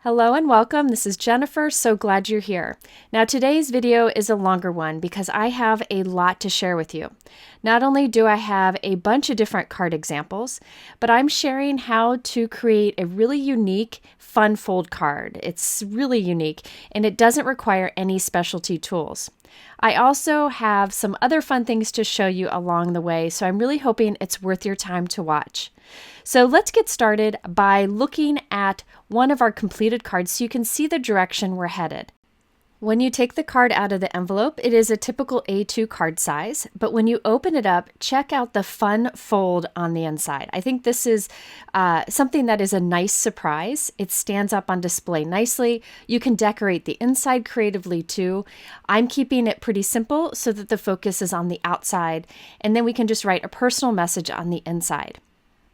Hello and welcome. This is Jennifer. So glad you're here. Now today's video is a longer one because I have a lot to share with you. Not only do I have a bunch of different card examples, but I'm sharing how to create a really unique fun fold card. It's really unique and it doesn't require any specialty tools. I also have some other fun things to show you along the way, so I'm really hoping it's worth your time to watch. So let's get started by looking at one of our completed cards so you can see the direction we're headed. When you take the card out of the envelope, it is a typical A2 card size, but when you open it up, check out the fun fold on the inside. I think this is something that is a nice surprise. It stands up on display nicely. You can decorate the inside creatively too. I'm keeping it pretty simple so that the focus is on the outside, and then we can just write a personal message on the inside.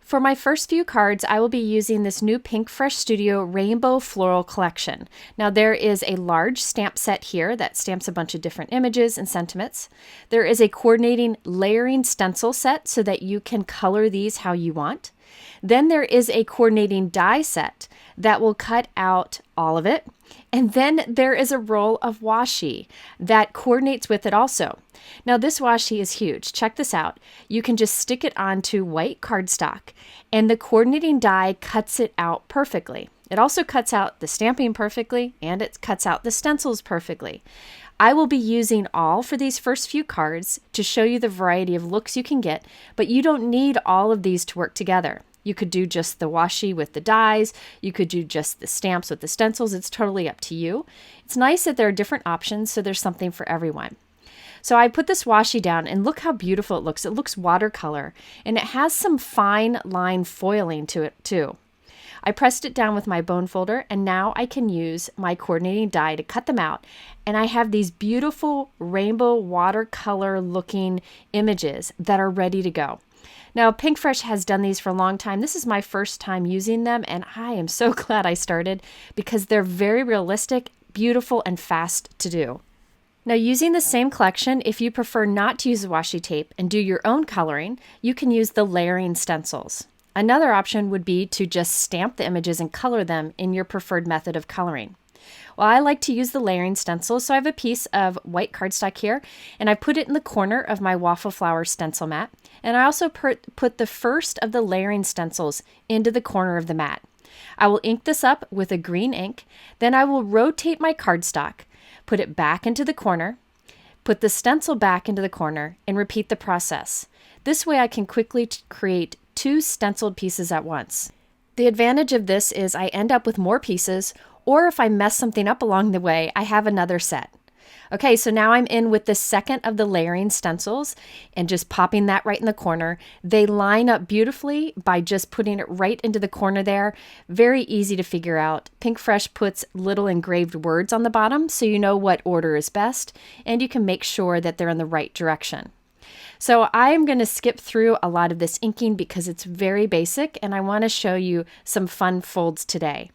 For my first few cards, I will be using this new Pinkfresh Studio Rainbow Floral Collection. Now there is a large stamp set here that stamps a bunch of different images and sentiments. There is a coordinating layering stencil set so that you can color these how you want. Then there is a coordinating die set that will cut out all of it. And then there is a roll of washi that coordinates with it also. Now this washi is huge. Check this out. You can just stick it onto white cardstock and the coordinating die cuts it out perfectly. It also cuts out the stamping perfectly and it cuts out the stencils perfectly. I will be using all for these first few cards to show you the variety of looks you can get, but you don't need all of these to work together. You could do just the washi with the dies. You could do just the stamps with the stencils. It's totally up to you. It's nice that there are different options, so there's something for everyone. So I put this washi down and look how beautiful it looks. It looks watercolor and it has some fine line foiling to it too. I pressed it down with my bone folder and now I can use my coordinating die to cut them out. And I have these beautiful rainbow watercolor looking images that are ready to go. Now, Pinkfresh has done these for a long time. This is my first time using them, and I am so glad I started because they're very realistic, beautiful, and fast to do. Now, using the same collection, if you prefer not to use washi tape and do your own coloring, you can use the layering stencils. Another option would be to just stamp the images and color them in your preferred method of coloring. Well, I like to use the layering stencils, so I have a piece of white cardstock here, and I put it in the corner of my Waffle flower stencil mat, and I also put the first of the layering stencils into the corner of the mat. I will ink this up with a green ink, then I will rotate my cardstock, put it back into the corner, put the stencil back into the corner, and repeat the process. This way I can quickly create two stenciled pieces at once. The advantage of this is I end up with more pieces, or if I mess something up along the way, I have another set. Okay, so now I'm in with the second of the layering stencils and just popping that right in the corner. They line up beautifully by just putting it right into the corner there. Very easy to figure out. Pinkfresh puts little engraved words on the bottom so you know what order is best and you can make sure that they're in the right direction. So I'm going to skip through a lot of this inking because it's very basic and I want to show you some fun folds today.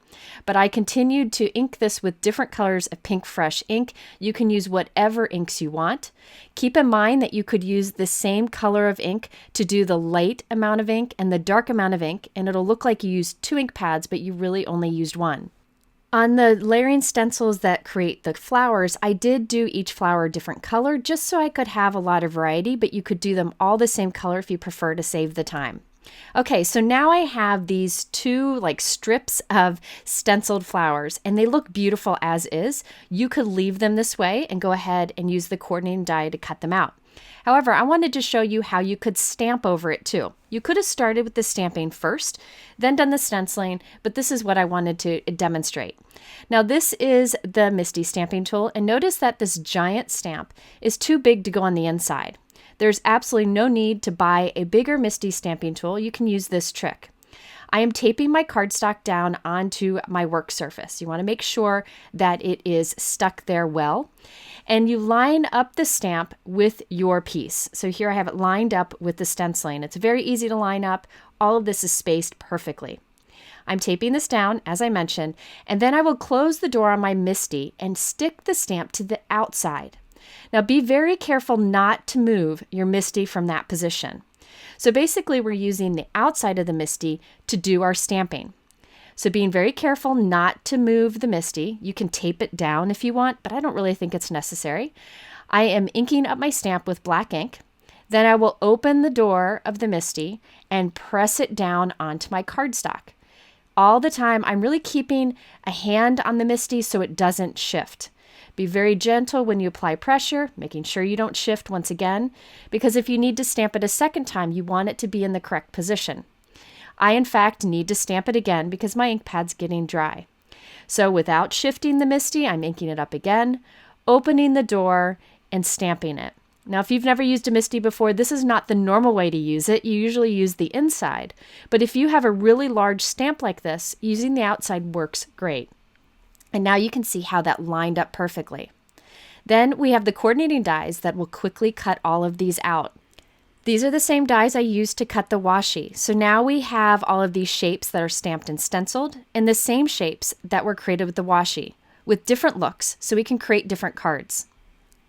But I continued to ink this with different colors of Pinkfresh ink. You can use whatever inks you want. Keep in mind that you could use the same color of ink to do the light amount of ink and the dark amount of ink, and it'll look like you used 2 ink pads, but you really only used 1. On the layering stencils that create the flowers, I did do each flower a different color just so I could have a lot of variety, but you could do them all the same color if you prefer to save the time. Okay, so now I have these two strips of stenciled flowers and they look beautiful as is. You could leave them this way and go ahead and use the coordinating die to cut them out. However, I wanted to show you how you could stamp over it too. You could have started with the stamping first, then done the stenciling, but this is what I wanted to demonstrate. Now this is the MISTI stamping tool, and notice that this giant stamp is too big to go on the inside. There's absolutely no need to buy a bigger MISTI stamping tool. You can use this trick. I am taping my cardstock down onto my work surface. You want to make sure that it is stuck there well. And you line up the stamp with your piece. So here I have it lined up with the stenciling. It's very easy to line up. All of this is spaced perfectly. I'm taping this down, as I mentioned, and then I will close the door on my MISTI and stick the stamp to the outside. Now be very careful not to move your MISTI from that position. So basically we're using the outside of the MISTI to do our stamping. So being very careful not to move the MISTI. You can tape it down if you want, but I don't really think it's necessary. I am inking up my stamp with black ink. Then I will open the door of the MISTI and press it down onto my cardstock. All the time, I'm really keeping a hand on the MISTI so it doesn't shift. Be very gentle when you apply pressure, making sure you don't shift once again, because if you need to stamp it a second time, you want it to be in the correct position. I, in fact, need to stamp it again because my ink pad's getting dry. So without shifting the MISTI, I'm inking it up again, opening the door, and stamping it. Now, if you've never used a MISTI before, this is not the normal way to use it. You usually use the inside. But if you have a really large stamp like this, using the outside works great. And now you can see how that lined up perfectly. Then we have the coordinating dies that will quickly cut all of these out. These are the same dies I used to cut the washi. So now we have all of these shapes that are stamped and stenciled, and the same shapes that were created with the washi, with different looks, so we can create different cards.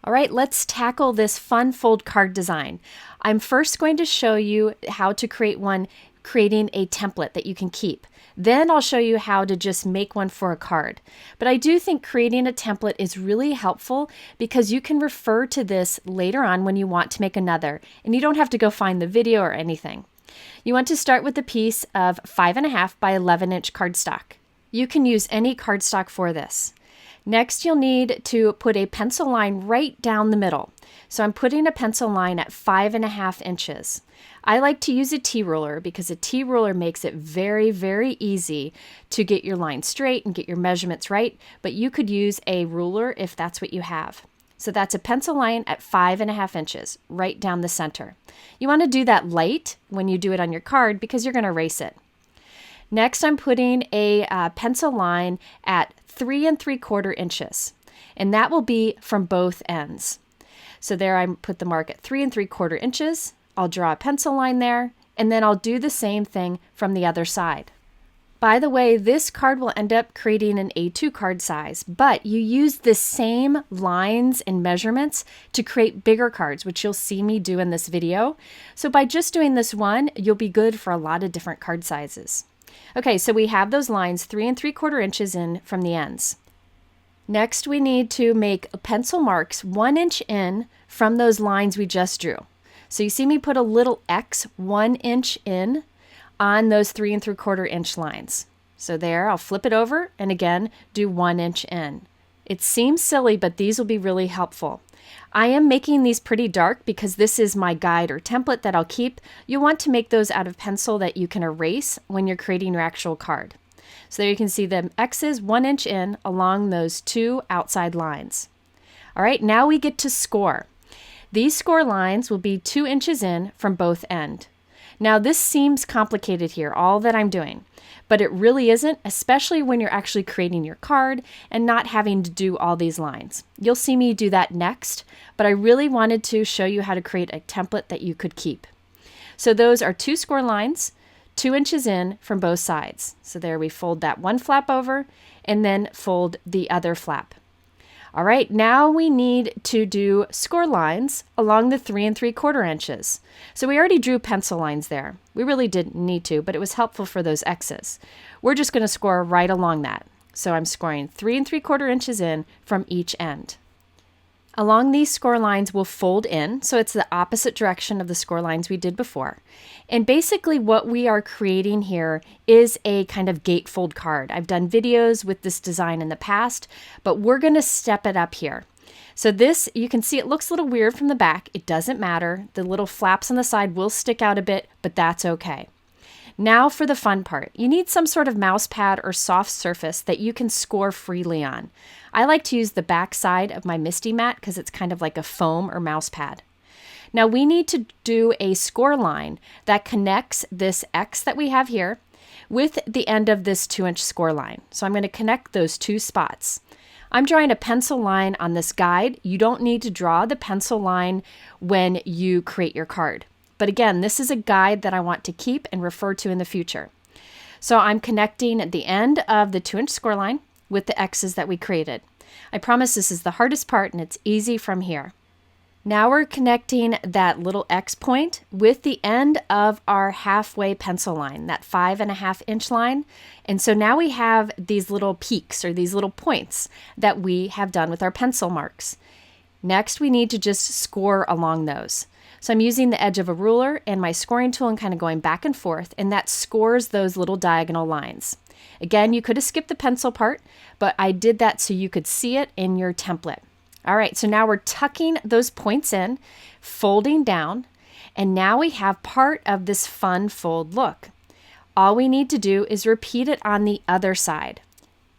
All right, let's tackle this fun fold card design. I'm first going to show you how to create one, creating a template that you can keep. Then I'll show you how to just make one for a card. But I do think creating a template is really helpful because you can refer to this later on when you want to make another, and you don't have to go find the video or anything. You want to start with a piece of 5.5 by 11-inch cardstock. You can use any cardstock for this. Next, you'll need to put a pencil line right down the middle. So I'm putting a pencil line at 5.5 inches. I like to use a T-ruler because a T-ruler makes it very, very easy to get your line straight and get your measurements right, but you could use a ruler if that's what you have. So that's a pencil line at 5.5 inches, right down the center. You want to do that light when you do it on your card because you're going to erase it. Next, I'm putting a pencil line at 3 3/4 inches, and that will be from both ends. So there I put the mark at 3 3/4 inches. I'll draw a pencil line there, and then I'll do the same thing from the other side. By the way, this card will end up creating an A2 card size, but you use the same lines and measurements to create bigger cards, which you'll see me do in this video. So by just doing this one, you'll be good for a lot of different card sizes. Okay, so we have those lines 3 3/4 inches in from the ends. Next, we need to make pencil marks 1 inch in from those lines we just drew. So you see me put a little X 1 inch in on those 3 3/4 inch lines. So there, I'll flip it over and again do 1 inch in. It seems silly, but these will be really helpful. I am making these pretty dark because this is my guide or template that I'll keep. You'll want to make those out of pencil that you can erase when you're creating your actual card. So there you can see the X's 1 inch in along those two outside lines. All right, now we get to score. These score lines will be 2 inches in from both ends. Now this seems complicated here, all that I'm doing, but it really isn't, especially when you're actually creating your card and not having to do all these lines. You'll see me do that next, but I really wanted to show you how to create a template that you could keep. So those are 2 score lines, 2 inches in from both sides. So there we fold that one flap over and then fold the other flap. All right, now we need to do score lines along the 3 3/4 inches. So we already drew pencil lines there. We really didn't need to, but it was helpful for those X's. We're just going to score right along that. So I'm scoring 3 3/4 inches in from each end. Along these score lines, we'll fold in, so it's the opposite direction of the score lines we did before. And basically what we are creating here is a kind of gatefold card. I've done videos with this design in the past, but we're going to step it up here. So this, you can see it looks a little weird from the back. It doesn't matter. The little flaps on the side will stick out a bit, but that's okay. Now for the fun part. You need some sort of mouse pad or soft surface that you can score freely on. I like to use the back side of my MISTI mat because it's kind of like a foam or mouse pad. Now we need to do a score line that connects this X that we have here with the end of this 2-inch score line. So I'm going to connect those two spots. I'm drawing a pencil line on this guide. You don't need to draw the pencil line when you create your card. But again, this is a guide that I want to keep and refer to in the future. So I'm connecting the end of the 2-inch score line with the X's that we created. I promise this is the hardest part and it's easy from here. Now we're connecting that little X point with the end of our halfway pencil line, that 5.5 inch line. And so now we have these little peaks or these little points that we have done with our pencil marks. Next, we need to just score along those. So I'm using the edge of a ruler and my scoring tool and kind of going back and forth, and that scores those little diagonal lines. Again, you could have skipped the pencil part, but I did that so you could see it in your template. All right, so now we're tucking those points in, folding down, and now we have part of this fun fold look. All we need to do is repeat it on the other side.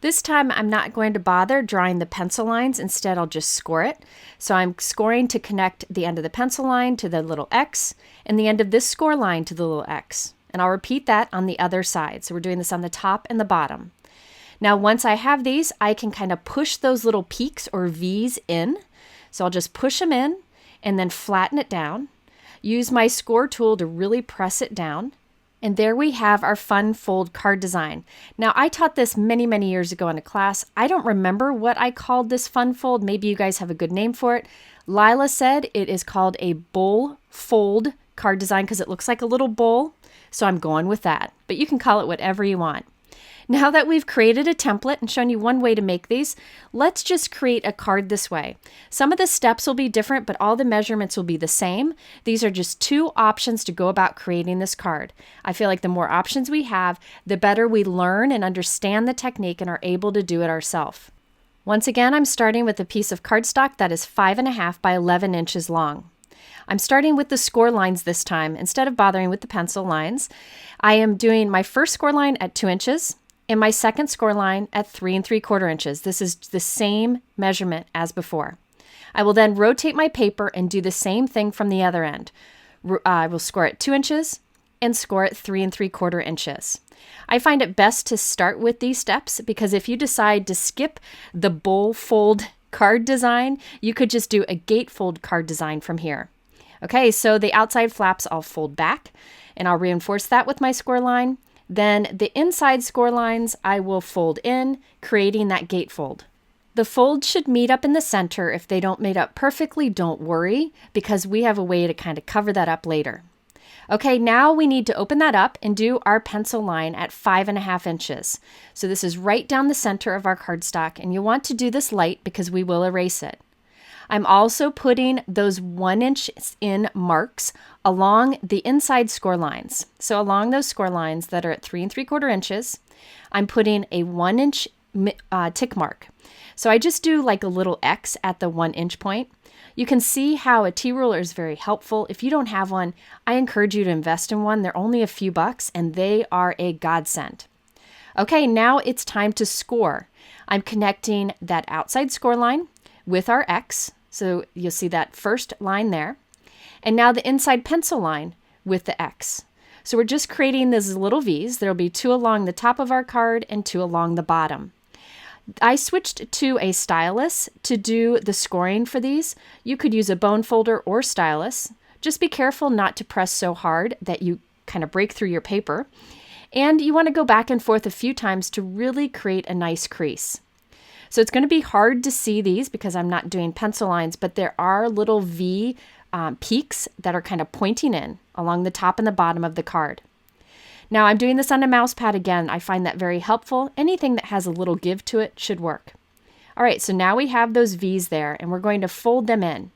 This time I'm not going to bother drawing the pencil lines, instead I'll just score it. So I'm scoring to connect the end of the pencil line to the little X and the end of this score line to the little X. And I'll repeat that on the other side. So we're doing this on the top and the bottom. Now, once I have these, I can kind of push those little peaks or V's in. So I'll just push them in and then flatten it down. Use my score tool to really press it down. And there we have our fun fold card design. Now, I taught this many, many years ago in a class. I don't remember what I called this fun fold. Maybe you guys have a good name for it. Lila said it is called a bowl fold card design because it looks like a little bowl. So I'm going with that. But you can call it whatever you want. Now that we've created a template and shown you one way to make these, let's just create a card this way. Some of the steps will be different, but all the measurements will be the same. These are just two options to go about creating this card. I feel like the more options we have, the better we learn and understand the technique and are able to do it ourselves. Once again, I'm starting with a piece of cardstock that is 5.5 by 11 inches long. I'm starting with the score lines this time. Instead of bothering with the pencil lines, I am doing my first score line at 2 inches. And my second score line at 3 3/4 inches. This is the same measurement as before. I will then rotate my paper and do the same thing from the other end. I will score at 2 inches and score at 3 3/4 inches. I find it best to start with these steps because if you decide to skip the bowl fold card design, you could just do a gatefold card design from here. Okay, so the outside flaps I'll fold back and I'll reinforce that with my score line. Then the inside score lines I will fold in, creating that gatefold. The folds should meet up in the center. If they don't meet up perfectly, don't worry, because we have a way to kind of cover that up later. Okay, now we need to open that up and do our pencil line at 5.5 inches. So this is right down the center of our cardstock, and you want to do this light because we will erase it. I'm also putting those 1 inch in marks along the inside score lines. So along those score lines that are at 3 3/4 inches, I'm putting a 1 inch tick mark. So I just do like a little X at the 1 inch point. You can see how a T-ruler is very helpful. If you don't have one, I encourage you to invest in one. They're only a few bucks and they are a godsend. Okay, now it's time to score. I'm connecting that outside score line with our X. So you'll see that first line there. And now the inside pencil line with the X. So we're just creating these little V's. There'll be 2 along the top of our card and 2 along the bottom. I switched to a stylus to do the scoring for these. You could use a bone folder or stylus. Just be careful not to press so hard that you kind of break through your paper. And you want to go back and forth a few times to really create a nice crease. So it's going to be hard to see these because I'm not doing pencil lines, but there are little V peaks that are kind of pointing in along the top and the bottom of the card. Now I'm doing this on a mouse pad again. I find that very helpful. Anything that has a little give to it should work. All right, so now we have those V's there and we're going to fold them in.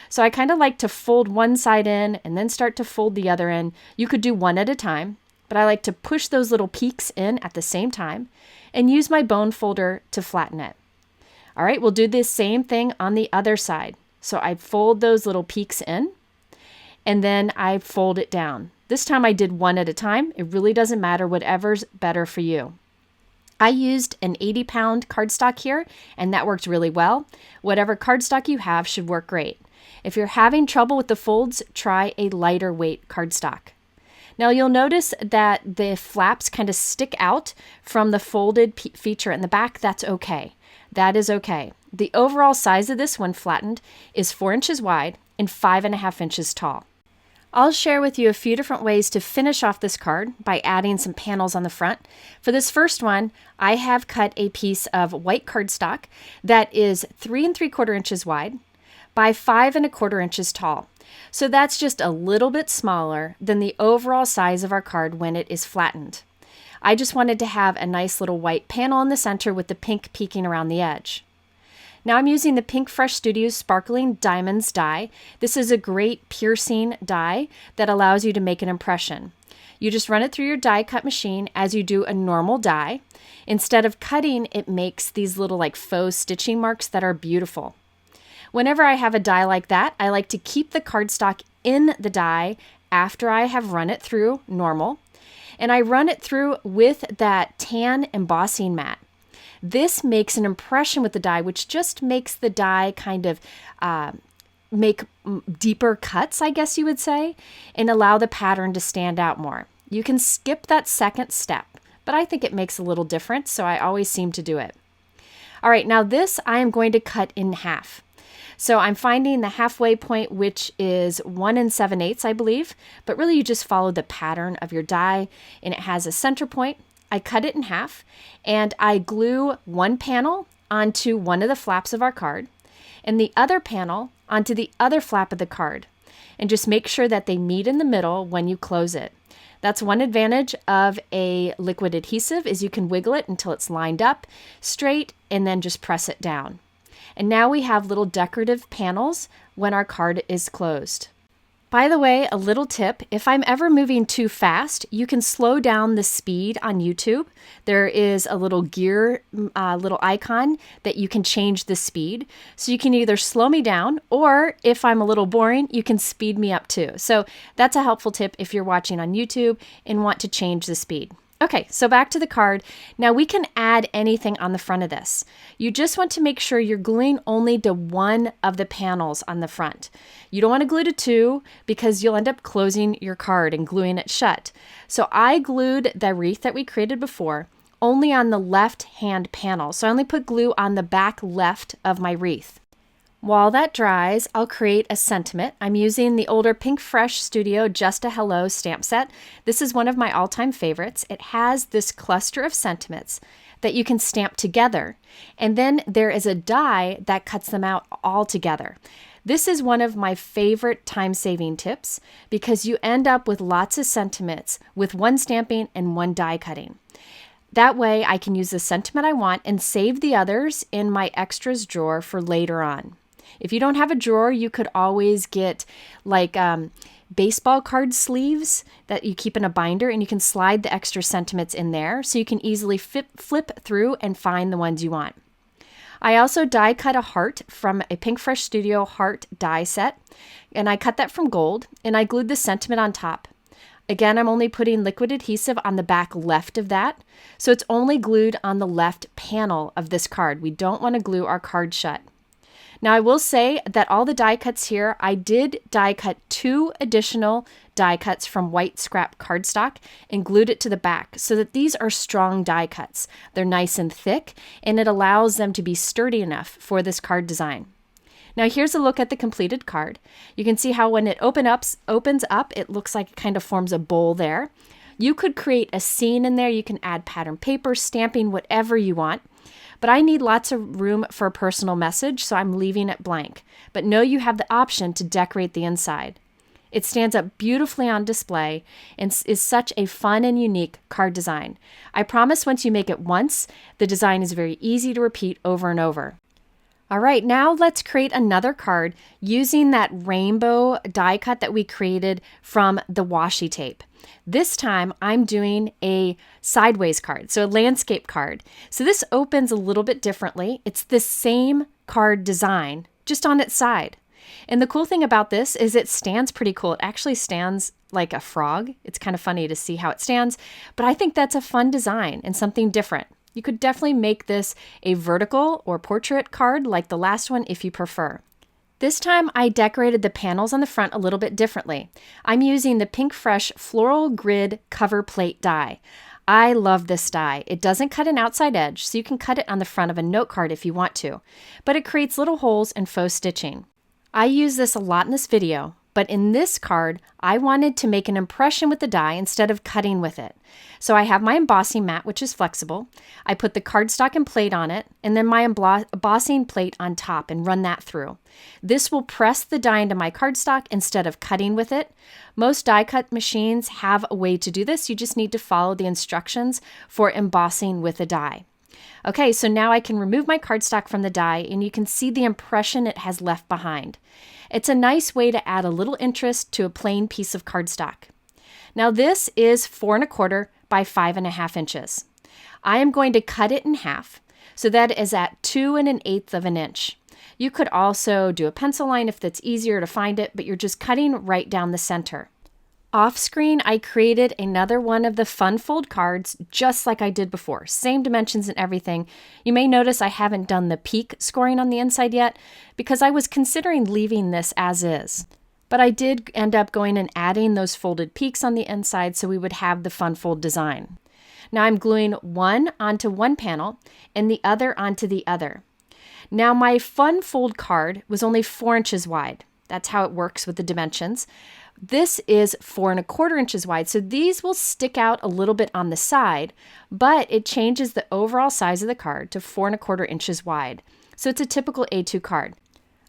So I kind of like to fold one side in and then start to fold the other in. You could do one at a time, but I like to push those little peaks in at the same time and use my bone folder to flatten it. All right, we'll do the same thing on the other side. So I fold those little peaks in and then I fold it down. This time I did one at a time. It really doesn't matter, whatever's better for you. I used an 80-pound cardstock here and that worked really well. Whatever cardstock you have should work great. If you're having trouble with the folds, try a lighter weight cardstock. Now you'll notice that the flaps kind of stick out from the folded feature in the back. That's okay. That is okay. The overall size of this when flattened is 4 inches wide and 5.5 inches tall. I'll share with you a few different ways to finish off this card by adding some panels on the front. For this first one, I have cut a piece of white cardstock that is 3 3/4 inches wide by 5¼ inches tall. So that's just a little bit smaller than the overall size of our card when it is flattened. I just wanted to have a nice little white panel in the center with the pink peeking around the edge. Now I'm using the Pinkfresh Studios Sparkling Diamonds die. This is a great piercing die that allows you to make an impression. You just run it through your die cut machine as you do a normal die. Instead of cutting, it makes these little like faux stitching marks that are beautiful. Whenever I have a die like that, I like to keep the cardstock in the die after I have run it through normal. And I run it through with that tan embossing mat. This makes an impression with the die, which just makes the die kind of make deeper cuts, I guess you would say, and allow the pattern to stand out more. You can skip that second step, but I think it makes a little difference, so I always seem to do it. All right, now this I am going to cut in half. So I'm finding the halfway point, which is 1 7/8, I believe, but really you just follow the pattern of your die, and it has a center point. I cut it in half, and I glue one panel onto one of the flaps of our card, and the other panel onto the other flap of the card, and just make sure that they meet in the middle when you close it. That's one advantage of a liquid adhesive, is you can wiggle it until it's lined up straight, and then just press it down. And now we have little decorative panels when our card is closed. By the way, a little tip, if I'm ever moving too fast, you can slow down the speed on YouTube. There is a little gear, little icon that you can change the speed. So you can either slow me down, or if I'm a little boring, you can speed me up too. So that's a helpful tip if you're watching on YouTube and want to change the speed. Okay, so back to the card. Now we can add anything on the front of this. You just want to make sure you're gluing only to one of the panels on the front. You don't want to glue to two because you'll end up closing your card and gluing it shut. So I glued the wreath that we created before only on the left hand panel. So I only put glue on the back left of my wreath. While that dries, I'll create a sentiment. I'm using the older Pinkfresh Studio Just a Hello stamp set. This is one of my all-time favorites. It has this cluster of sentiments that you can stamp together, and then there is a die that cuts them out all together. This is one of my favorite time-saving tips because you end up with lots of sentiments with one stamping and one die cutting. That way I can use the sentiment I want and save the others in my extras drawer for later on. If you don't have a drawer, you could always get like baseball card sleeves that you keep in a binder, and you can slide the extra sentiments in there so you can easily flip through and find the ones you want. I also die cut a heart from a Pinkfresh Studio heart die set, and I cut that from gold, and I glued the sentiment on top. Again, I'm only putting liquid adhesive on the back left of that, so it's only glued on the left panel of this card. We don't want to glue our card shut. Now I will say that all the die cuts here, I did die cut 2 additional die cuts from white scrap cardstock and glued it to the back so that these are strong die cuts. They're nice and thick, and it allows them to be sturdy enough for this card design. Now here's a look at the completed card. You can see how when it opens up, it looks like it kind of forms a bowl there. You could create a scene in there. You can add pattern paper, stamping, whatever you want. But I need lots of room for a personal message, so I'm leaving it blank. But know you have the option to decorate the inside. It stands up beautifully on display and is such a fun and unique card design. I promise once you make it once, the design is very easy to repeat over and over. All right, now let's create another card using that rainbow die cut that we created from the washi tape. This time I'm doing a sideways card, so a landscape card. So this opens a little bit differently. It's the same card design, just on its side. And the cool thing about this is it stands pretty cool. It actually stands like a frog. It's kind of funny to see how it stands, but I think that's a fun design and something different. You could definitely make this a vertical or portrait card like the last one if you prefer. This time I decorated the panels on the front a little bit differently. I'm using the Pinkfresh Floral Grid Coverplate die. I love this die. It doesn't cut an outside edge, so you can cut it on the front of a note card if you want to, but it creates little holes and faux stitching. I use this a lot in this video, But in this card, I wanted to make an impression with the die instead of cutting with it. So I have my embossing mat, which is flexible. I put the cardstock and plate on it, and then my embossing plate on top and run that through. This will press the die into my cardstock instead of cutting with it. Most die cut machines have a way to do this. You just need to follow the instructions for embossing with a die. Okay, so now I can remove my cardstock from the die, and you can see the impression it has left behind. It's a nice way to add a little interest to a plain piece of cardstock. Now this is 4 1/4 by 5 1/2 inches. I am going to cut it in half, so that is at 2 1/8 of an inch. You could also do a pencil line if that's easier to find it, but you're just cutting right down the center. Off screen, I created another one of the fun fold cards just like I did before. Same dimensions and everything. You may notice I haven't done the peak scoring on the inside yet because I was considering leaving this as is. But I did end up going and adding those folded peaks on the inside so we would have the fun fold design. Now I'm gluing one onto one panel and the other onto the other. Now my fun fold card was only 4 inches wide. That's how it works with the dimensions. This is 4 1/4 inches wide, so these will stick out a little bit on the side, but it changes the overall size of the card to 4 1/4 inches wide. So it's a typical A2 card.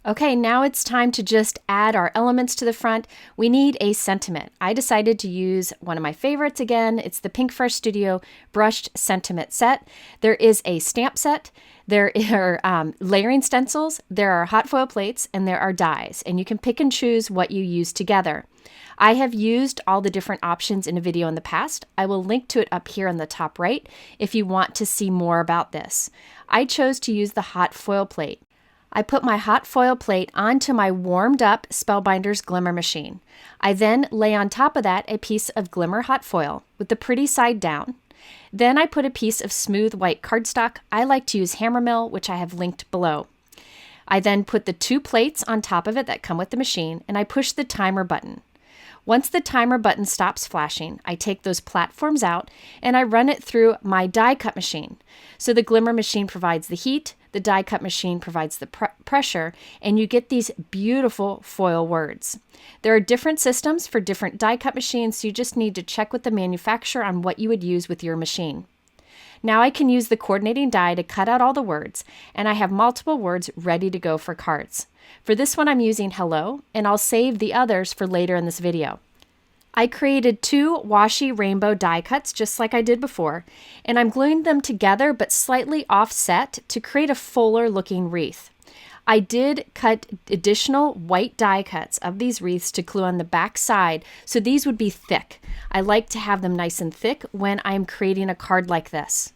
Okay, now it's time to just add our elements to the front. We need a sentiment. I decided to use one of my favorites again. It's the Pinkfresh Studio Brushed Sentiment Set. There is a stamp set. There are layering stencils, there are hot foil plates, and there are dies, and you can pick and choose what you use together. I have used all the different options in a video in the past. I will link to it up here on the top right if you want to see more about this. I chose to use the hot foil plate. I put my hot foil plate onto my warmed up Spellbinders Glimmer machine. I then lay on top of that a piece of Glimmer hot foil with the pretty side down. Then I put a piece of smooth white cardstock. I like to use Hammermill, which I have linked below. I then put the 2 plates on top of it that come with the machine, and I push the timer button. Once the timer button stops flashing, I take those platforms out and I run it through my die cut machine. So the Glimmer machine provides the heat, the die cut machine provides the pressure, and you get these beautiful foil words. There are different systems for different die cut machines, so you just need to check with the manufacturer on what you would use with your machine. Now I can use the coordinating die to cut out all the words, and I have multiple words ready to go for cards. For this one I'm using hello, and I'll save the others for later in this video. I created 2 washi rainbow die cuts just like I did before, and I'm gluing them together but slightly offset to create a fuller looking wreath. I did cut additional white die cuts of these wreaths to glue on the back side, so these would be thick. I like to have them nice and thick when I'm creating a card like this.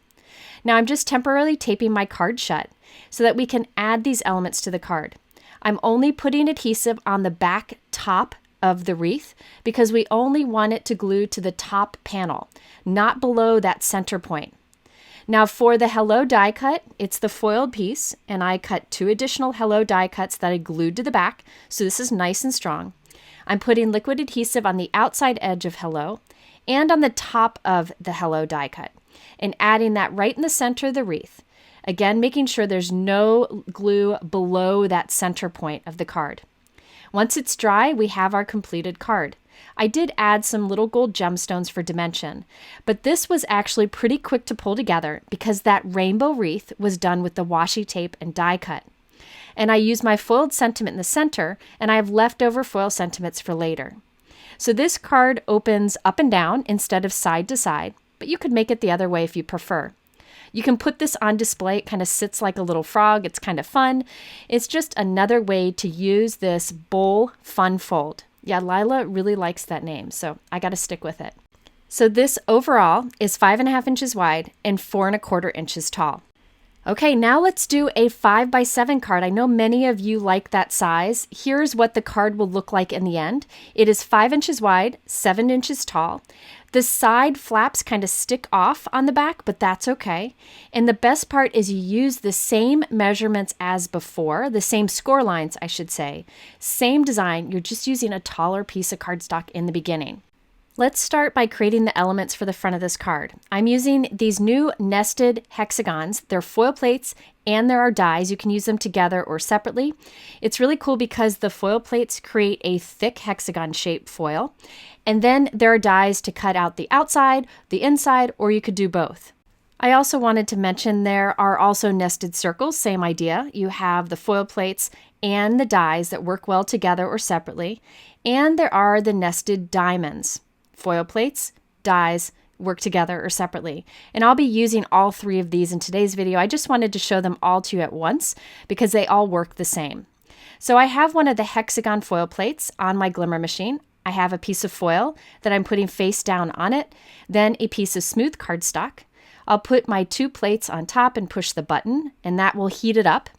Now I'm just temporarily taping my card shut so that we can add these elements to the card. I'm only putting adhesive on the back top of the wreath because we only want it to glue to the top panel, not below that center point. Now for the hello die cut, it's the foiled piece, and I cut 2 additional hello die cuts that I glued to the back, so this is nice and strong. I'm putting liquid adhesive on the outside edge of hello and on the top of the hello die cut, and adding that right in the center of the wreath. Again, making sure there's no glue below that center point of the card. Once it's dry, we have our completed card. I did add some little gold gemstones for dimension, but this was actually pretty quick to pull together because that rainbow wreath was done with the washi tape and die cut. And I used my foiled sentiment in the center, and I have leftover foil sentiments for later. So this card opens up and down instead of side to side, but you could make it the other way if you prefer. You can put this on display. It kind of sits like a little frog. It's kind of fun. It's just another way to use this bowl fun fold. Yeah, Lila really likes that name, so I got to stick with it. So this overall is 5 1/2 inches wide and 4 1/4 inches tall. Okay, now let's do a 5 by 7 card. I know many of you like that size. Here's what the card will look like in the end. It is 5 inches wide, 7 inches tall. The side flaps kind of stick off on the back, but that's okay. And the best part is you use the same measurements as before, the same score lines, I should say. Same design, you're just using a taller piece of cardstock in the beginning. Let's start by creating the elements for the front of this card. I'm using these new nested hexagons. They're foil plates and there are dies. You can use them together or separately. It's really cool because the foil plates create a thick hexagon shaped foil. And then there are dies to cut out the outside, the inside, or you could do both. I also wanted to mention there are also nested circles, same idea. You have the foil plates and the dies that work well together or separately. And there are the nested diamonds. Foil plates, dies, work together or separately. And I'll be using all three of these in today's video. I just wanted to show them all to you at once because they all work the same. So I have one of the hexagon foil plates on my Glimmer machine. I have a piece of foil that I'm putting face down on it, then a piece of smooth cardstock. I'll put my 2 plates on top and push the button, and that will heat it up.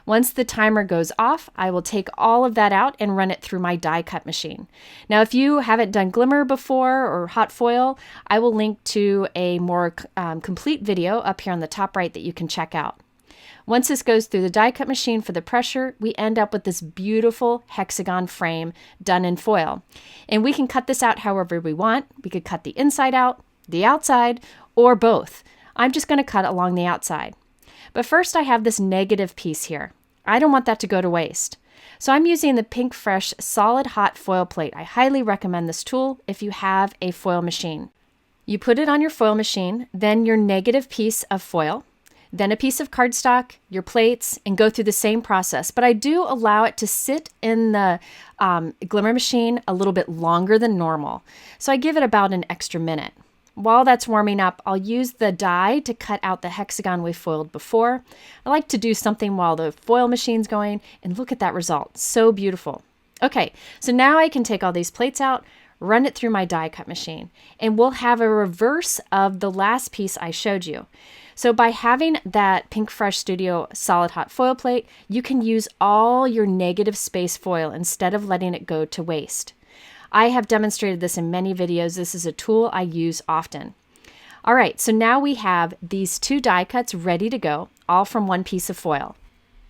Once the timer goes off, I will take all of that out and run it through my die cut machine. Now, if you haven't done Glimmer before or hot foil, I will link to a more complete video up here on the top right that you can check out. Once this goes through the die cut machine for the pressure, we end up with this beautiful hexagon frame done in foil. And we can cut this out however we want. We could cut the inside out, the outside, or both. I'm just going to cut along the outside. But first I have this negative piece here. I don't want that to go to waste. So I'm using the Pinkfresh Solid Hot Foil Plate. I highly recommend this tool if you have a foil machine. You put it on your foil machine, then your negative piece of foil, then a piece of cardstock, your plates, and go through the same process. But I do allow it to sit in the Glimmer machine a little bit longer than normal. So I give it about an extra minute. While that's warming up, I'll use the die to cut out the hexagon we foiled before. I like to do something while the foil machine's going, and look at that result. So beautiful. Okay, so now I can take all these plates out, run it through my die cut machine, and we'll have a reverse of the last piece I showed you. So by having that Pinkfresh Studio Solid Hot Foil Plate, you can use all your negative space foil instead of letting it go to waste. I have demonstrated this in many videos. This is a tool I use often. All right, so now we have these 2 die cuts ready to go, all from one piece of foil.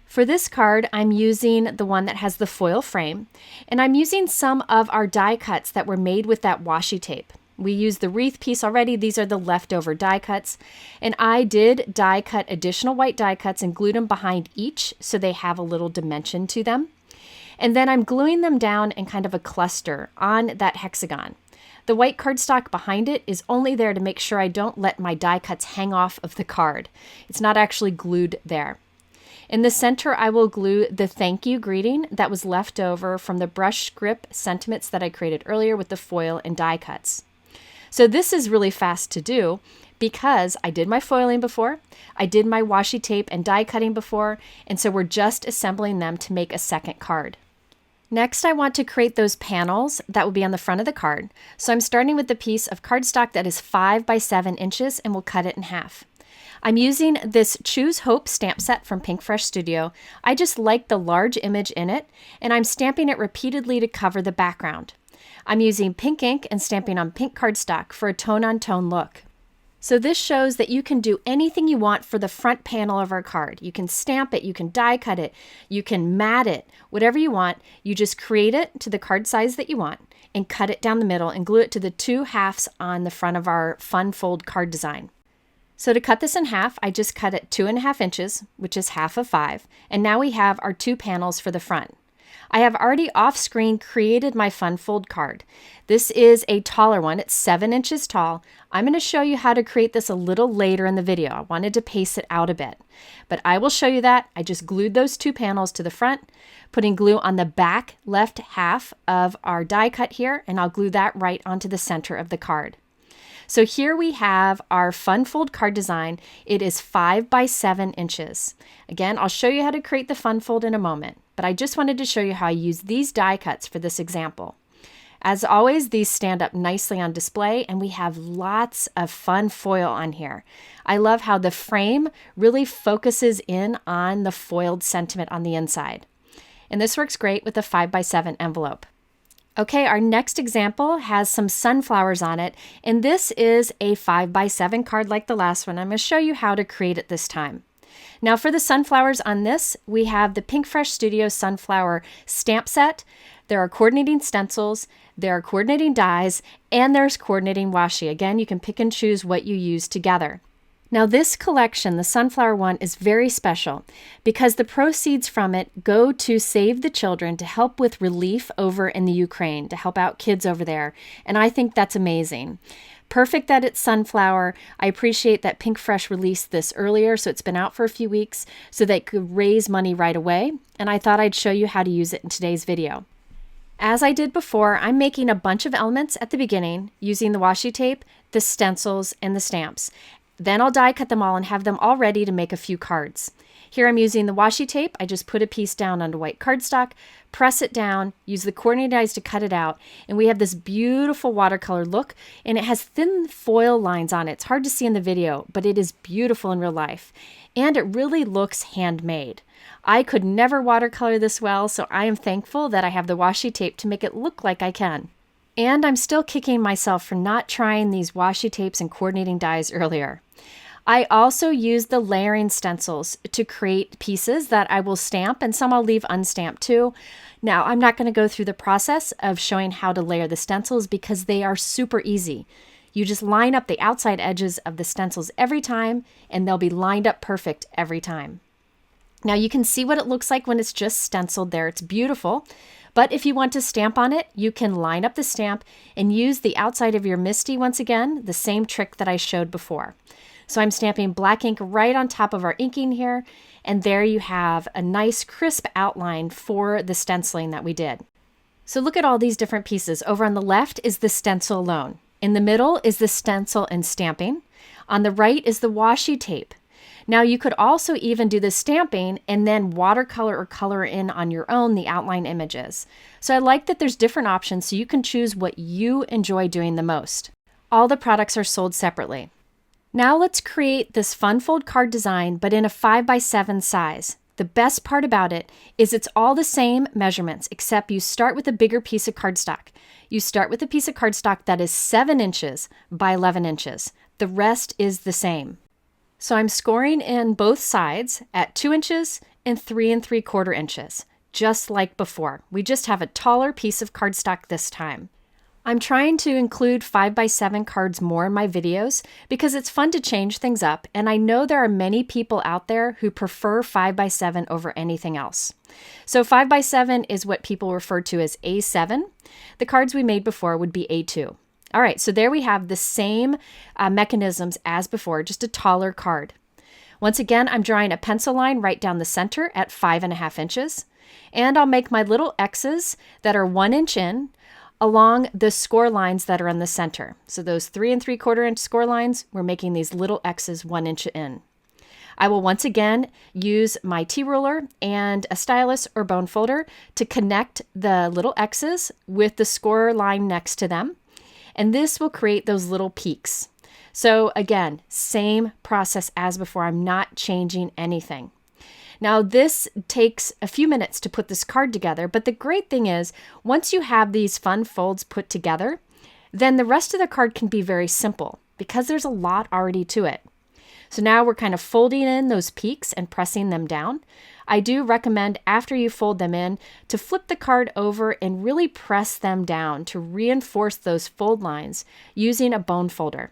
For this card, I'm using the one that has the foil frame, and I'm using some of our die cuts that were made with that washi tape. We used the wreath piece already. These are the leftover die cuts, and I did die cut additional white die cuts and glued them behind each so they have a little dimension to them. And then I'm gluing them down in kind of a cluster on that hexagon. The white cardstock behind it is only there to make sure I don't let my die cuts hang off of the card. It's not actually glued there. In the center, I will glue the thank you greeting that was left over from the brush grip sentiments that I created earlier with the foil and die cuts. So this is really fast to do because I did my foiling before, I did my washi tape and die cutting before, and so we're just assembling them to make a second card. Next, I want to create those panels that will be on the front of the card. So I'm starting with the piece of cardstock that is 5 by 7 inches and we'll cut it in half. I'm using this Choose Hope stamp set from Pinkfresh Studio. I just like the large image in it, and I'm stamping it repeatedly to cover the background. I'm using pink ink and stamping on pink cardstock for a tone-on-tone look. So this shows that you can do anything you want for the front panel of our card. You can stamp it, you can die cut it, you can mat it, whatever you want. You just create it to the card size that you want and cut it down the middle and glue it to the 2 halves on the front of our fun fold card design. So to cut this in half, I just cut it 2.5 inches, which is half of 5, and now we have our 2 panels for the front. I have already off-screen created my fun fold card. This is a taller one. It's 7 inches tall. I'm going to show you how to create this a little later in the video. I wanted to pace it out a bit, but I will show you that. I just glued those 2 panels to the front, putting glue on the back left half of our die cut here, and I'll glue that right onto the center of the card. So here we have our fun fold card design. It is 5 by 7 inches. Again, I'll show you how to create the fun fold in a moment, but I just wanted to show you how I use these die cuts for this example. As always, these stand up nicely on display, and we have lots of fun foil on here. I love how the frame really focuses in on the foiled sentiment on the inside. And this works great with a 5 by 7 envelope. Okay, our next example has some sunflowers on it, and this is a 5 by 7 card like the last one. I'm going to show you how to create it this time. Now for the sunflowers on this, we have the Pinkfresh Studio Sunflower stamp set. There are coordinating stencils, there are coordinating dies, and there's coordinating washi. Again, you can pick and choose what you use together. Now this collection, the sunflower one, is very special because the proceeds from it go to Save the Children to help with relief over in the Ukraine, to help out kids over there. And I think that's amazing. Perfect that it's sunflower. I appreciate that Pinkfresh released this earlier, so it's been out for a few weeks, so they could raise money right away. And I thought I'd show you how to use it in today's video. As I did before, I'm making a bunch of elements at the beginning using the washi tape, the stencils, and the stamps. Then I'll die cut them all and have them all ready to make a few cards. Here I'm using the washi tape. I just put a piece down onto white cardstock, press it down, use the coordinating dies to cut it out, and we have this beautiful watercolor look, and it has thin foil lines on it. It's hard to see in the video, but it is beautiful in real life, and it really looks handmade. I could never watercolor this well, so I am thankful that I have the washi tape to make it look like I can. And I'm still kicking myself for not trying these washi tapes and coordinating dies earlier. I also use the layering stencils to create pieces that I will stamp, and some I'll leave unstamped too. Now, I'm not going to go through the process of showing how to layer the stencils because they are super easy. You just line up the outside edges of the stencils every time, and they'll be lined up perfect every time. Now, you can see what it looks like when it's just stenciled there. It's beautiful. But if you want to stamp on it, you can line up the stamp and use the outside of your MISTI once again, the same trick that I showed before. So I'm stamping black ink right on top of our inking here, and there you have a nice crisp outline for the stenciling that we did. So look at all these different pieces. Over on the left is the stencil alone. In the middle is the stencil and stamping. On the right is the washi tape. Now you could also even do the stamping and then watercolor or color in on your own the outline images. So I like that there's different options so you can choose what you enjoy doing the most. All the products are sold separately. Now let's create this fun fold card design, but in a 5x7 size. The best part about it is it's all the same measurements, except you start with a bigger piece of cardstock. You start with a piece of cardstock that is 7 inches by 11 inches. The rest is the same. So I'm scoring in both sides at 2 inches and 3 3/4 inches, just like before. We just have a taller piece of cardstock this time. I'm trying to include 5x7 cards more in my videos because it's fun to change things up, and I know there are many people out there who prefer 5x7 over anything else. So 5x7 is what people refer to as A7. The cards we made before would be A2. All right, so there we have the same mechanisms as before, just a taller card. Once again, I'm drawing a pencil line right down the center at 5.5 inches, and I'll make my little X's that are 1 inch in along the score lines that are in the center. So those 3 3/4 inch score lines, we're making these little X's 1 inch in. I will once again use my T-ruler and a stylus or bone folder to connect the little X's with the score line next to them. And this will create those little peaks. So again, same process as before. I'm not changing anything. Now this takes a few minutes to put this card together, but the great thing is once you have these fun folds put together, then the rest of the card can be very simple because there's a lot already to it. So now we're kind of folding in those peaks and pressing them down. I do recommend after you fold them in to flip the card over and really press them down to reinforce those fold lines using a bone folder.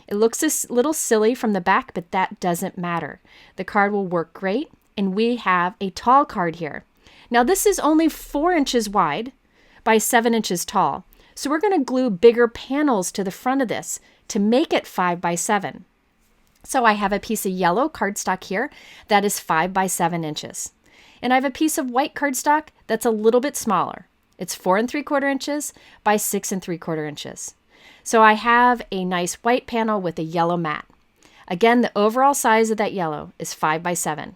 It looks a little silly from the back, but that doesn't matter. The card will work great, and we have a tall card here. Now this is only 4 inches wide by 7 inches tall. So we're going to glue bigger panels to the front of this to make it 5x7. So I have a piece of yellow cardstock here that is 5x7 inches. And I have a piece of white cardstock that's a little bit smaller. It's 4 3/4 inches by 6 3/4 inches. So I have a nice white panel with a yellow mat. Again, the overall size of that yellow is 5x7.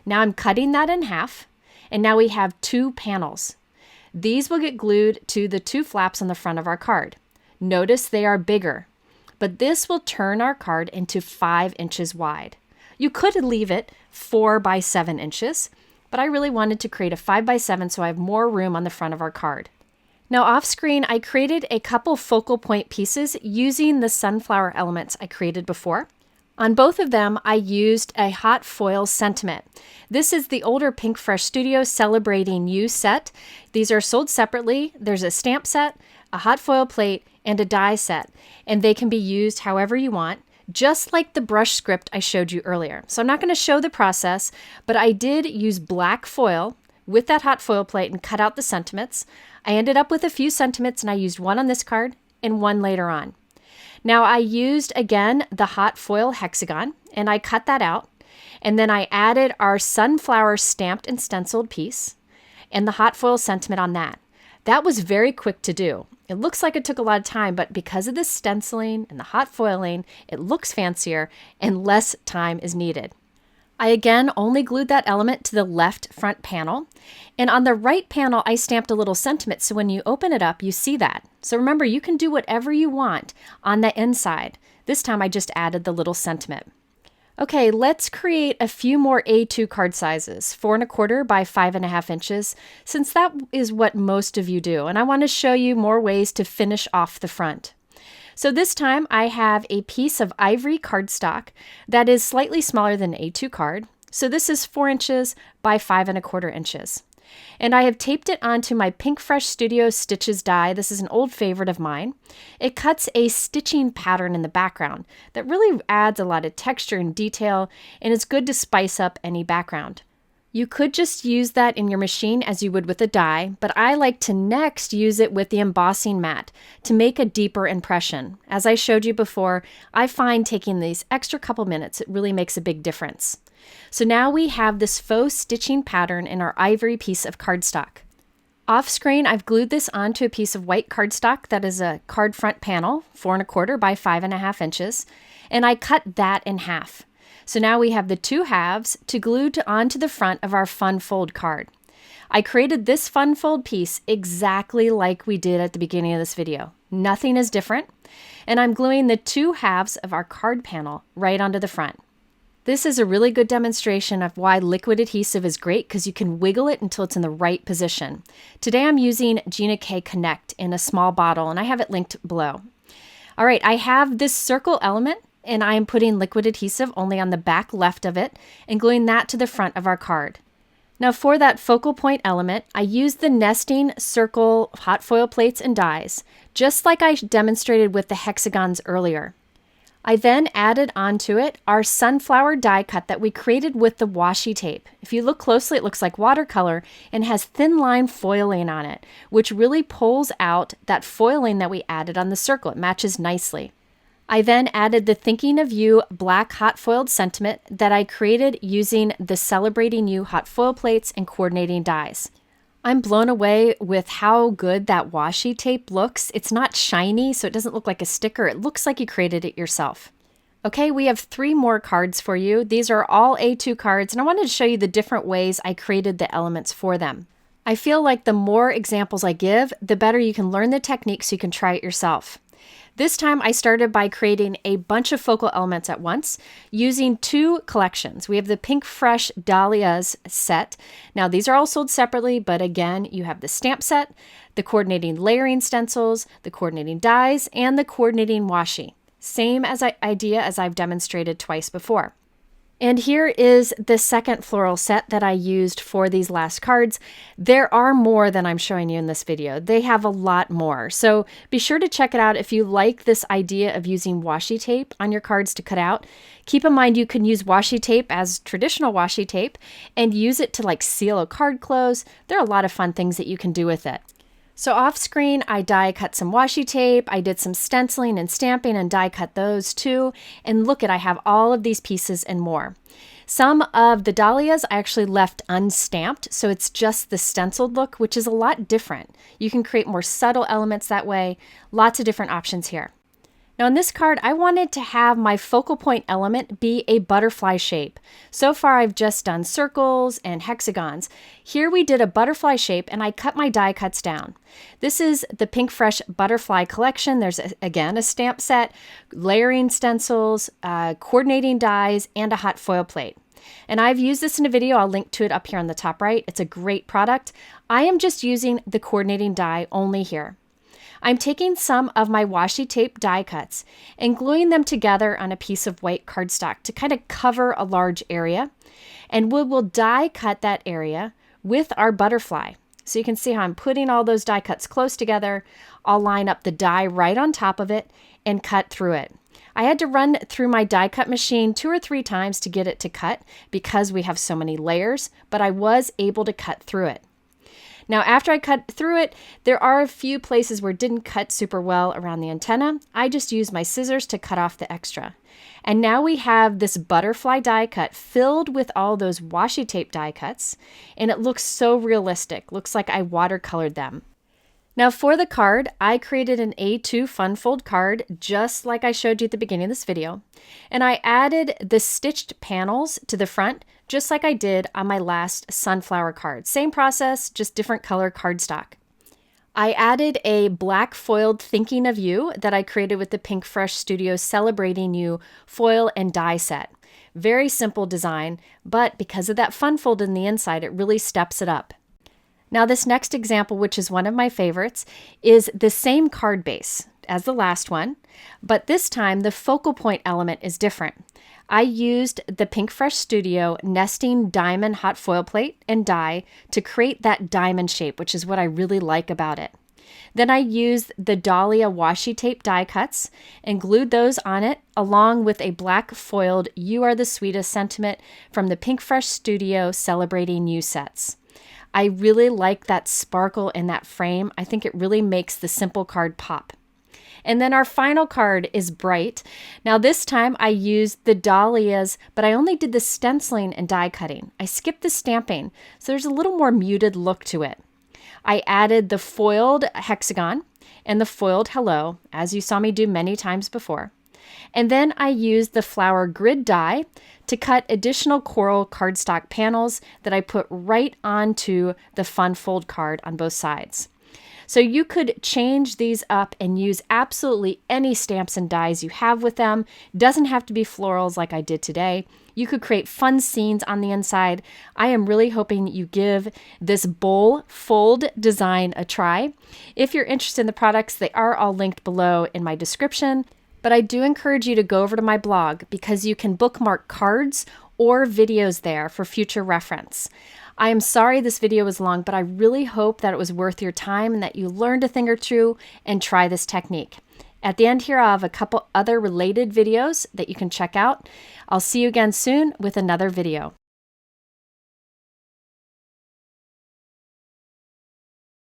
Now I'm cutting that in half, and now we have 2 panels. These will get glued to the 2 flaps on the front of our card. Notice they are bigger, but this will turn our card into 5 inches wide. You could leave it 4x7 inches, but I really wanted to create a 5x7 so I have more room on the front of our card. Now off screen, I created a couple focal point pieces using the sunflower elements I created before. On both of them, I used a hot foil sentiment. This is the older Pinkfresh Studio Celebrating You set. These are sold separately. There's a stamp set, a hot foil plate, and a die set, and they can be used however you want, just like the brush script I showed you earlier. So I'm not going to show the process, but I did use black foil with that hot foil plate and cut out the sentiments. I ended up with a few sentiments, and I used one on this card and one later on. Now I used, again, the hot foil hexagon, and I cut that out. And then I added our sunflower stamped and stenciled piece and the hot foil sentiment on that. That was very quick to do. It looks like it took a lot of time, but because of the stenciling and the hot foiling, it looks fancier and less time is needed. I again only glued that element to the left front panel, and on the right panel I stamped a little sentiment, so when you open it up you see that. So remember, you can do whatever you want on the inside. This time I just added the little sentiment. Okay, let's create a few more A2 card sizes, 4 1/4 by 5 1/2 inches, since that is what most of you do, and I want to show you more ways to finish off the front. So this time I have a piece of ivory cardstock that is slightly smaller than an A2 card. So this is 4 inches by 5 1/4 inches. And I have taped it onto my Pinkfresh Studio Stitches die. This is an old favorite of mine. It cuts a stitching pattern in the background that really adds a lot of texture and detail, and it's good to spice up any background. You could just use that in your machine as you would with a die, but I like to next use it with the embossing mat to make a deeper impression. As I showed you before, I find taking these extra couple minutes, it really makes a big difference. So now we have this faux stitching pattern in our ivory piece of cardstock. Off screen, I've glued this onto a piece of white cardstock that is a card front panel, 4 1/4 by 5 1/2 inches, and I cut that in half. So now we have the two halves to glue onto the front of our fun fold card. I created this fun fold piece exactly like we did at the beginning of this video. Nothing is different. And I'm gluing the two halves of our card panel right onto the front. This is a really good demonstration of why liquid adhesive is great, because you can wiggle it until it's in the right position. Today I'm using Gina K Connect in a small bottle, and I have it linked below. All right, I have this circle element, and I am putting liquid adhesive only on the back left of it and gluing that to the front of our card. Now for that focal point element, I used the nesting circle hot foil plates and dies, just like I demonstrated with the hexagons earlier. I then added onto it our sunflower die cut that we created with the washi tape. If you look closely, it looks like watercolor and has thin line foiling on it, which really pulls out that foiling that we added on the circle. It matches nicely. I then added the Thinking of You black hot foiled sentiment that I created using the Celebrating You hot foil plates and coordinating dies. I'm blown away with how good that washi tape looks. It's not shiny, so it doesn't look like a sticker. It looks like you created it yourself. Okay, we have 3 more cards for you. These are all A2 cards, and I wanted to show you the different ways I created the elements for them. I feel like the more examples I give, the better you can learn the technique so you can try it yourself. This time I started by creating a bunch of focal elements at once using 2 collections. We have the Pinkfresh Dahlias set. Now these are all sold separately, but again, you have the stamp set, the coordinating layering stencils, the coordinating dies, and the coordinating washi. Same idea as I've demonstrated twice before. And here is the second floral set that I used for these last cards. There are more than I'm showing you in this video. They have a lot more. So be sure to check it out if you like this idea of using washi tape on your cards to cut out. Keep in mind you can use washi tape as traditional washi tape and use it to like seal a card close. There are a lot of fun things that you can do with it. So off screen, I die cut some washi tape, I did some stenciling and stamping and die cut those too. And look at, I have all of these pieces and more. Some of the dahlias I actually left unstamped, so it's just the stenciled look, which is a lot different. You can create more subtle elements that way. Lots of different options here. Now in this card, I wanted to have my focal point element be a butterfly shape. So far I've just done circles and hexagons. Here we did a butterfly shape and I cut my die cuts down. This is the Pinkfresh Butterfly Collection. There's again a stamp set, layering stencils, coordinating dies, and a hot foil plate. And I've used this in a video. I'll link to it up here on the top right. It's a great product. I am just using the coordinating die only here. I'm taking some of my washi tape die cuts and gluing them together on a piece of white cardstock to kind of cover a large area. And we will die cut that area with our butterfly. So you can see how I'm putting all those die cuts close together. I'll line up the die right on top of it and cut through it. I had to run through my die cut machine 2 or 3 times to get it to cut because we have so many layers, but I was able to cut through it. Now, after I cut through it, there are a few places where it didn't cut super well around the antenna. I just used my scissors to cut off the extra. And now we have this butterfly die cut filled with all those washi tape die cuts, and it looks so realistic. Looks like I watercolored them. Now for the card, I created an A2 fun fold card just like I showed you at the beginning of this video. And I added the stitched panels to the front just like I did on my last sunflower card. Same process, just different color cardstock. I added a black foiled Thinking of You that I created with the Pinkfresh Studio Celebrating You foil and die set. Very simple design, but because of that fun fold in the inside, it really steps it up. Now this next example, which is one of my favorites, is the same card base as the last one, but this time the focal point element is different. I used the Pinkfresh Studio Nesting Diamond Hot Foil Plate and die to create that diamond shape, which is what I really like about it. Then I used the Dahlia washi tape die cuts and glued those on it along with a black foiled You Are the Sweetest sentiment from the Pinkfresh Studio Celebrating You sets. I really like that sparkle in that frame. I think it really makes the simple card pop. And then our final card is Bright. Now this time I used the Dahlias, but I only did the stenciling and die cutting. I skipped the stamping, so there's a little more muted look to it. I added the foiled hexagon and the foiled hello, as you saw me do many times before. And then I used the flower grid die to cut additional coral cardstock panels that I put right onto the fun fold card on both sides. So you could change these up and use absolutely any stamps and dies you have with them. Doesn't have to be florals like I did today. You could create fun scenes on the inside. I am really hoping you give this bowl fold design a try. If you're interested in the products, they are all linked below in my description. But I do encourage you to go over to my blog because you can bookmark cards or videos there for future reference. I am sorry this video was long, but I really hope that it was worth your time and that you learned a thing or two and try this technique. At the end here, I'll have a couple other related videos that you can check out. I'll see you again soon with another video.